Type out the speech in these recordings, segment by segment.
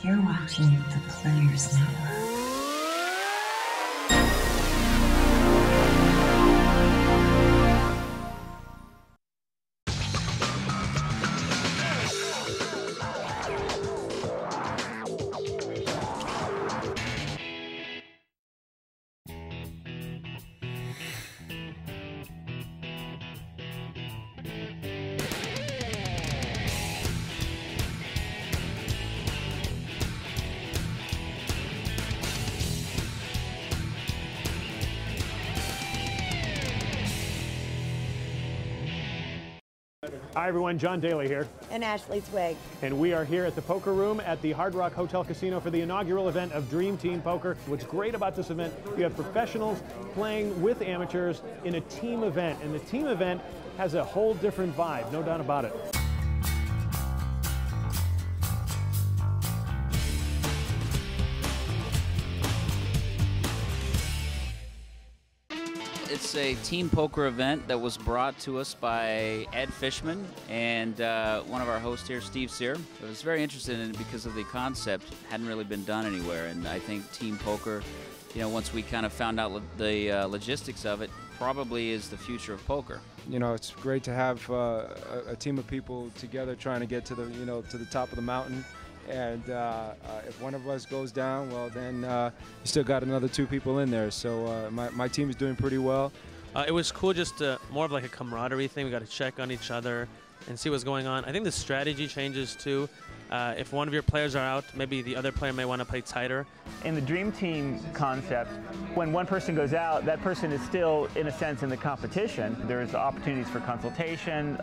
You're watching the Players Network. Hi everyone, John Daly here. And Ashley Twig. And we are here at the Poker Room at the Hard Rock Hotel Casino for the inaugural event of Dream Team Poker. What's great about this event, you have professionals playing with amateurs in a team event. And the team event has a whole different vibe, no doubt about it. It's a team poker event that was brought to us by Ed Fishman and one of our hosts here, Steve Sear. I was very interested in it because of the concept. Hadn't really been done anywhere, and I think team poker, you know, once we kind of found out the logistics of it, probably is the future of poker. You know, it's great to have a team of people together trying to get to the, you know, to the top of the mountain. And if one of us goes down, well, then you still got another two people in there. So my team is doing pretty well. It was cool, just more of like a camaraderie thing. We got to check on each other and see what's going on. I think the strategy changes too. If one of your players are out, maybe the other player may want to play tighter. In the Dream Team concept, when one person goes out, that person is still, in a sense, in the competition. There's opportunities for consultation.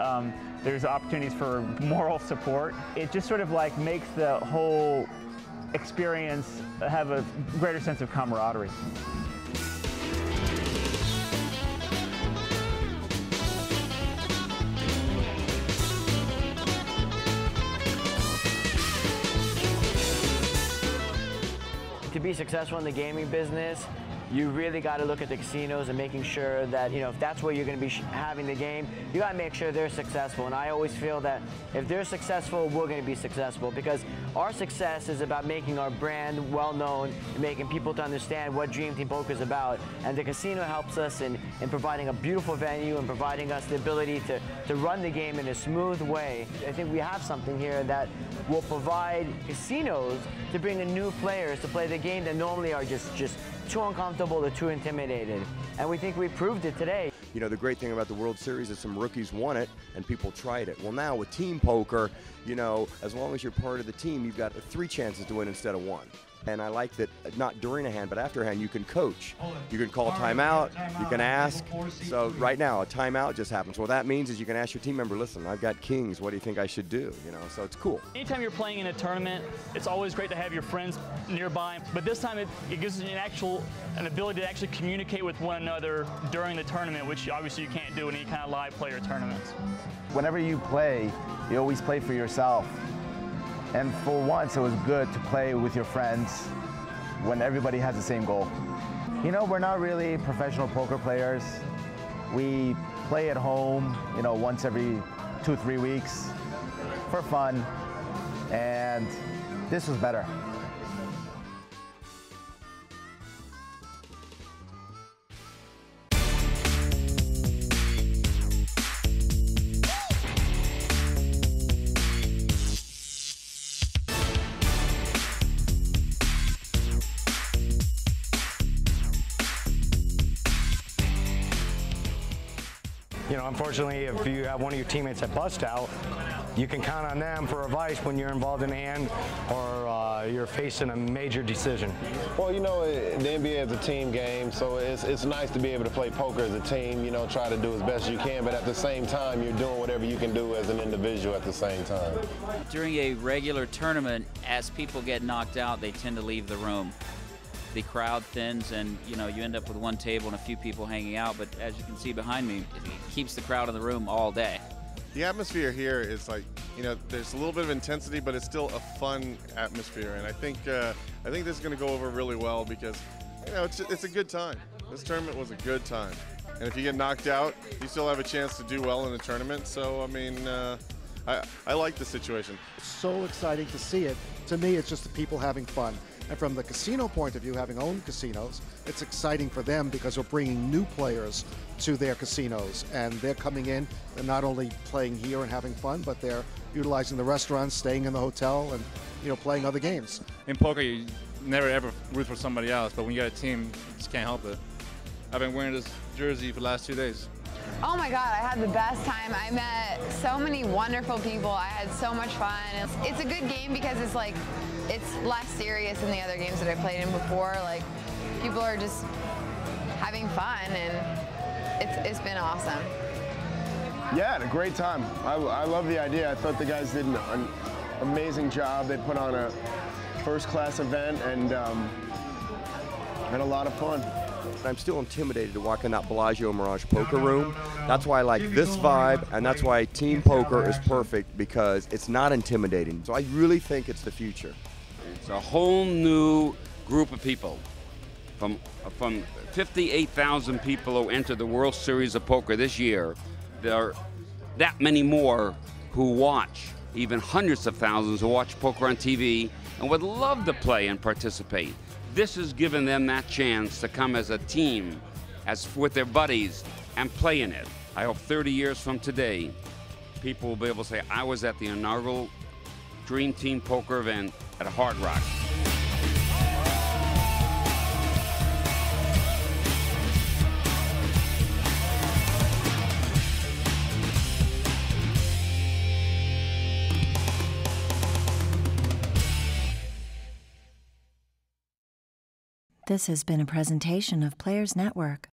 There's opportunities for moral support. It just sort of like makes the whole experience have a greater sense of camaraderie. To be successful in the gaming business, you really got to look at the casinos and making sure that, you know, if that's where you're going to be having the game, you got to make sure they're successful. And I always feel that if they're successful, we're going to be successful, because our success is about making our brand well known and making people to understand what Dream Team Poker is about. And the casino helps us in providing a beautiful venue and providing us the ability to run the game in a smooth way. I think we have something here that will provide casinos to bring in new players to play the game that normally are just too uncomfortable or too intimidated. And we think we proved it today. You know, the great thing about the World Series is some rookies won it and people tried it. Well, now with team poker, you know, as long as you're part of the team, you've got 3 chances to win instead of 1. And I like that not during a hand, but after a hand, you can coach. You can call timeout, you can ask. So right now, a timeout just happens. What that means is you can ask your team member, listen, I've got kings, what do you think I should do? You know, so it's cool. Anytime you're playing in a tournament, it's always great to have your friends nearby. But this time, it gives you an ability to actually communicate with one another during the tournament, which obviously you can't do in any kind of live player tournaments. Whenever you play, you always play for yourself. And for once, it was good to play with your friends when everybody has the same goal. You know, we're not really professional poker players. We play at home, you know, once every 2-3 weeks for fun, and this was better. You know, unfortunately, if you have one of your teammates that bust out, you can count on them for advice when you're involved in a hand or you're facing a major decision. Well, you know, the NBA is a team game, so it's nice to be able to play poker as a team, you know, try to do as best you can, but at the same time, you're doing whatever you can do as an individual at the same time. During a regular tournament, as people get knocked out, they tend to leave the room. The crowd thins, and you know, you end up with one table and a few people hanging out, but as you can see behind me, it keeps the crowd in the room all day. The atmosphere here is like, you know, there's a little bit of intensity, but it's still a fun atmosphere, and I think this is going to go over really well because, you know, it's a good time. This tournament was a good time, and if you get knocked out, you still have a chance to do well in the tournament. So I mean, I like the situation. So exciting to see it. To me, it's just the people having fun. And from the casino point of view, having owned casinos, it's exciting for them because we're bringing new players to their casinos. And they're coming in and not only playing here and having fun, but they're utilizing the restaurants, staying in the hotel, and playing other games. In poker, you never ever root for somebody else, but when you got a team, you just can't help it. I've been wearing this jersey for the last 2 days. Oh my God, I had the best time. I met so many wonderful people. I had so much fun. It's a good game because it's less serious than the other games that I played in before. Like, people are just having fun, and it's been awesome. Yeah, had a great time. I love the idea. I thought the guys did an amazing job. They put on a first-class event and had a lot of fun. I'm still intimidated to walk in that Bellagio Mirage poker room. That's why I like this vibe, and that's why team poker is perfect, because it's not intimidating. So I really think it's the future. It's a whole new group of people. From 58,000 people who entered the World Series of Poker this year, there are that many more who watch, even hundreds of thousands who watch poker on TV and would love to play and participate. This has given them that chance to come as a team, with their buddies, and play in it. I hope 30 years from today, people will be able to say, I was at the inaugural Dream Team Poker event at Hard Rock. This has been a presentation of Players Network.